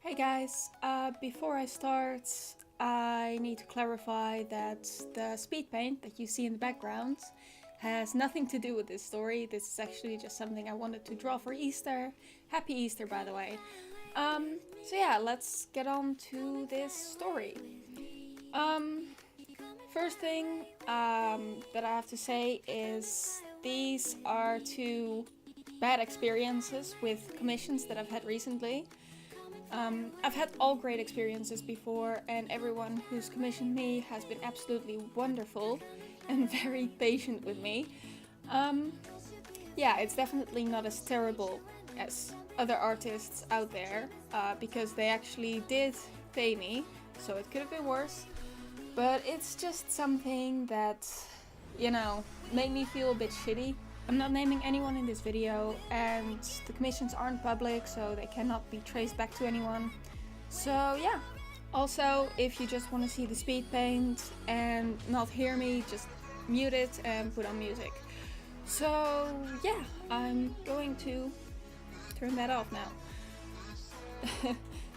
Hey guys, before I start, I need to clarify that the speed paint that you see in the background has nothing to do with this story. This is actually just something I wanted to draw for Easter. Happy Easter, by the way. So yeah, let's get on to this story. First thing that I have to say is these are two bad experiences with commissions that I've had recently. I've had all great experiences before, and everyone who's commissioned me has been absolutely wonderful and very patient with me. Yeah, it's definitely not as terrible as other artists out there, because they actually did pay me, so it could have been worse. But it's just something that, made me feel a bit shitty. I'm not naming anyone in this video, and the commissions aren't public, so they cannot be traced back to anyone. So yeah. Also, if you just want to see the speed paint and not hear me, just mute it and put on music. So yeah, I'm going to turn that off now.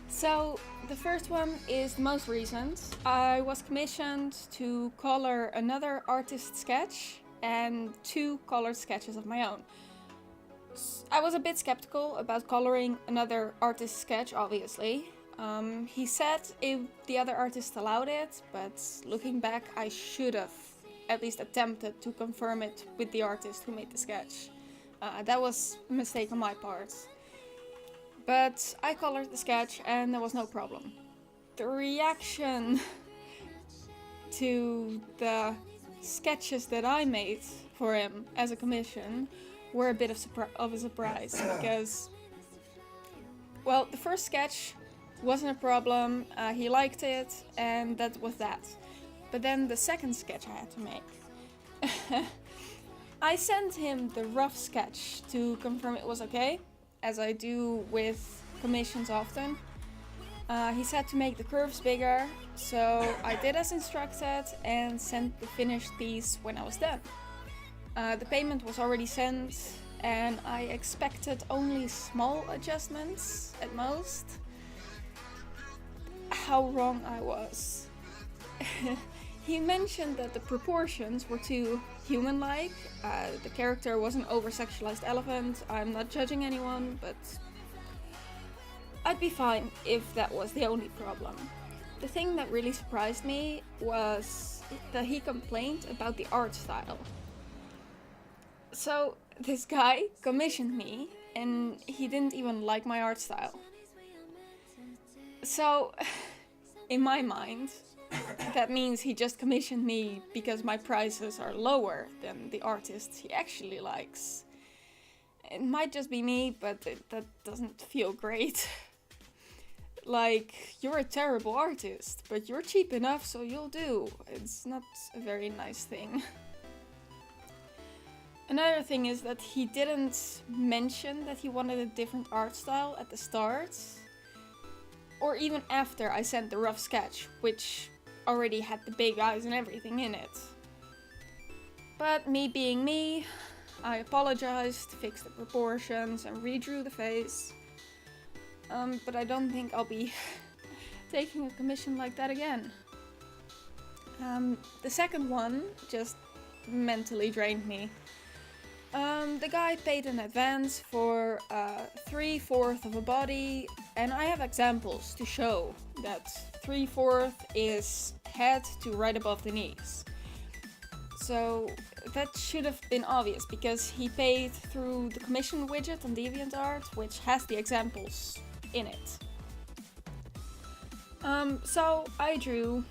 So the first one is the most recent. I was commissioned to color another artist's sketch and 2 colored sketches of my own. I was a bit skeptical about coloring another artist's sketch, obviously. He said if the other artist allowed it, but looking back, I should have at least attempted to confirm it with the artist who made the sketch. That was a mistake on my part. But I colored the sketch and there was no problem. The reaction to the sketches that I made for him as a commission were a bit of a surprise, because, well, the first sketch wasn't a problem, he liked it, and that was that. But then the second sketch I had to make. I sent him the rough sketch to confirm it was okay, as I do with commissions often. He said to make the curves bigger, so I did as instructed and sent the finished piece when I was done. The payment was already sent, and I expected only small adjustments at most. How wrong I was. He mentioned that the proportions were too human-like. The character was an over-sexualized elephant. I'm not judging anyone, but I'd be fine if that was the only problem. The thing that really surprised me was that he complained about the art style. So this guy commissioned me and he didn't even like my art style. So in my mind, that means he just commissioned me because my prices are lower than the artists he actually likes. It might just be me, but that doesn't feel great. Like, you're a terrible artist, but you're cheap enough, so you'll do. It's not a very nice thing. Another thing is that he didn't mention that he wanted a different art style at the start, or even after I sent the rough sketch, which already had the big eyes and everything in it. But me being me, I apologized, fixed the proportions, and redrew the face. But I don't think I'll be taking a commission like that again. The second one just mentally drained me. The guy paid in advance for 3/4 of a body, and I have examples to show that 3/4 is head to right above the knees. So that should have been obvious, because he paid through the commission widget on DeviantArt, which has the examples in it. So I drew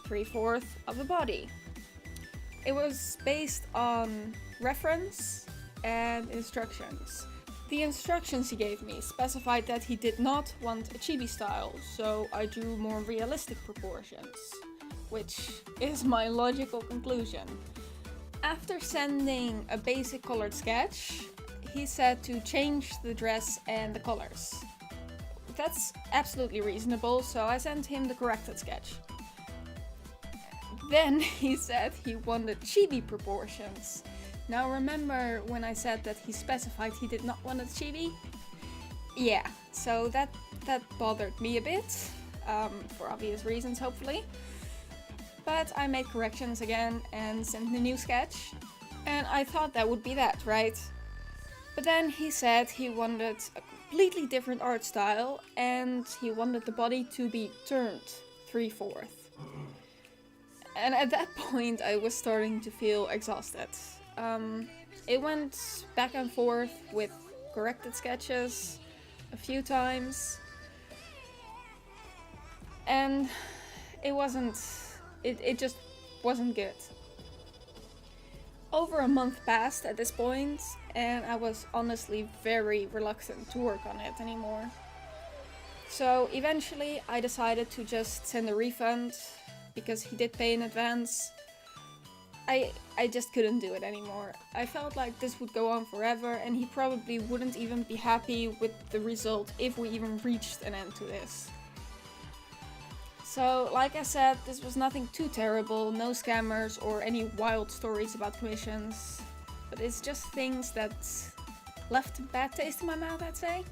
3/4 of a body. It was based on reference and instructions. The instructions he gave me specified that he did not want a chibi style, so I drew more realistic proportions, which is my logical conclusion. After sending a basic colored sketch, he said to change the dress and the colors. That's absolutely reasonable, so I sent him the corrected sketch. Then he said he wanted chibi proportions. Now remember when I said that he specified he did not want a chibi? Yeah, so that that bothered me a bit, for obvious reasons hopefully. But I made corrections again and sent the new sketch, and I thought that would be that, right? But then he said he wanted a completely different art style, and he wanted the body to be turned 3/4. And at that point I was starting to feel exhausted. It went back and forth with corrected sketches a few times, and it just wasn't good. Over a month passed at this point, and I was honestly very reluctant to work on it anymore. So eventually I decided to just send a refund, because he did pay in advance. I just couldn't do it anymore. I felt like this would go on forever, and he probably wouldn't even be happy with the result if we even reached an end to this. So, like I said, this was nothing too terrible, no scammers or any wild stories about commissions, but it's just things that left a bad taste in my mouth, I'd say.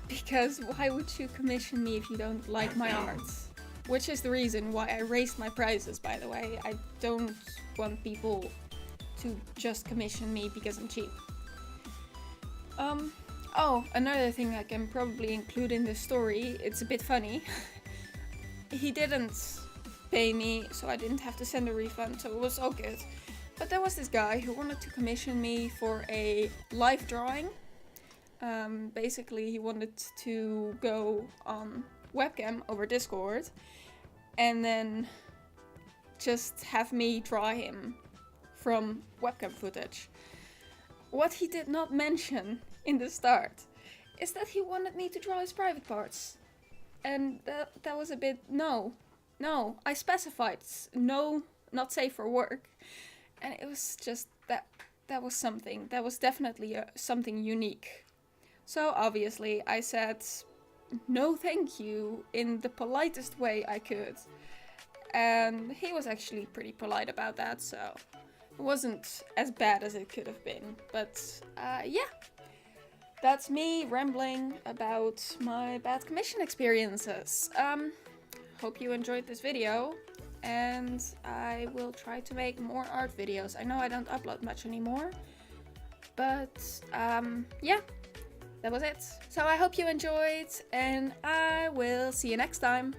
Because why would you commission me if you don't like my art? Which is the reason why I raised my prices, by the way. I don't want people to just commission me because I'm cheap. Oh, another thing I can probably include in this story, it's a bit funny. He didn't pay me, so I didn't have to send a refund, so it was all good. But there was this guy who wanted to commission me for a live drawing. Basically, he wanted to go on webcam over Discord and then just have me draw him from webcam footage. What he did not mention in the start is that he wanted me to draw his private parts. And that was a bit, no, I specified no, not safe for work. And it was just, that was something, that was definitely something unique. So obviously I said no thank you in the politest way I could. And he was actually pretty polite about that, so it wasn't as bad as it could have been. But yeah, that's me rambling about my bad commission experiences. Hope you enjoyed this video, and I will try to make more art videos. I know I don't upload much anymore, but yeah, that was it. So I hope you enjoyed, and I will see you next time.